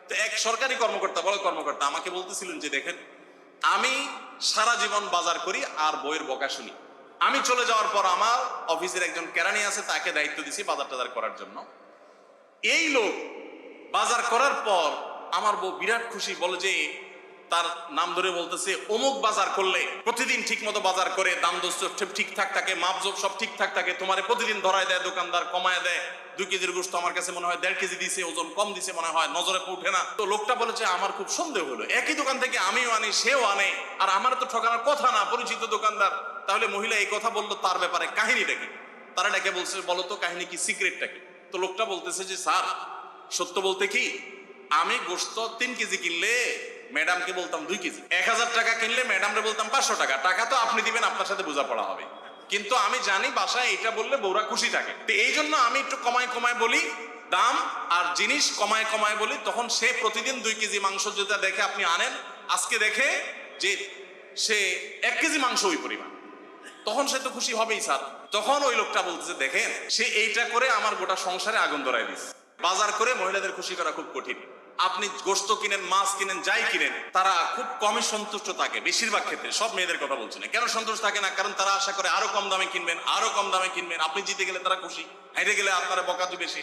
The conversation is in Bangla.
তো এক সরকারি কর্মকর্তা, বড় কর্মকর্তা আমাকে বলতেছিলেন যে দেখেন, আমি সারা জীবন বাজার করি আর বইয়ের বকা শুনি। আমি চলে যাওয়ার পর আমার অফিসের একজন কেরানি আছে, তাকে দায়িত্ব দিছি বাজার টাজার করার জন্য। এই লোক বাজার করার পর আমার বউ বিরাট খুশি, বলে যে তার নাম ধরে বলতেছে অমুক বাজার করলে প্রতিদিন ঠিক মতো বাজার করে, দাম দস্ত ঠিকঠাক থাকে, মাপজোপ সব ঠিকঠাক থাকে, তোমারে প্রতিদিন ধরায় দেয় দোকানদার, কমায় দেয়। 2 কেজির গোশত আমার কাছে মনে হয় 1.5 কেজি দিছে, ওজন কম দিছে মনে হয়, নজরে উঠে না। তো লোকটা বলেছে আমার খুব সন্দেহ হলো, একই দোকান থেকে আমিও আনি সেও আনে, আর আমার তো ঠকানোর কথা না, পরিচিত দোকানদার। তাহলে মহিলা এই কথা বললো, তার ব্যাপারে কাহিনীটা কি? তারা ডেকে বলছে বলো তো কাহিনী কি, সিক্রেটটা কি? তো লোকটা বলতেছে যে স্যার, সত্য বলতে কি, আমি গোশত 3 কেজি কিনলে ম্যাডামকে বলতাম 2 কেজি, 1000 টাকা কিনলে ম্যাডামরে বলতাম 500 টাকা। টাকা তো আপনি দিবেন, আপনার সাথে বোঝাপড়া হবে, কিন্তু আমি জানি বাসায় এটা বললে বউরা খুশি থাকে, তো এই জন্য আমি একটু কমায় কমায় বলি দাম, আর জিনিস কমায় কমায় বলি। তখন সে প্রতিদিন 2 কেজি মাংস যেটা দেখে আপনি আনেন, আজকে দেখে যে সে 1 কেজি মাংস ওই পরিমাণ, তখন সে তো খুশি হবেই স্যার। তখন ওই লোকটা বলতেছে দেখেন, সে এইটা করে আমার গোটা সংসারে আগুন ধরায় দিচ্ছে। বাজার করে মহিলাদের খুশি করা খুব কঠিন। আপনি গোশত কিনেন, মাছ কিনেন, যাই কিনেন, তারা খুব কমই সন্তুষ্ট থাকে বেশিরভাগ ক্ষেত্রে। সব মেয়েদের কথা বলছি না। কেন সন্তুষ্ট থাকে না? কারণ তারা আশা করে আরো কম দামে কিনবেন, আরো কম দামে কিনবেন। আপনি জিতে গেলে তারা খুশি, হেরে গেলে আপনারা বকা দিবে সে।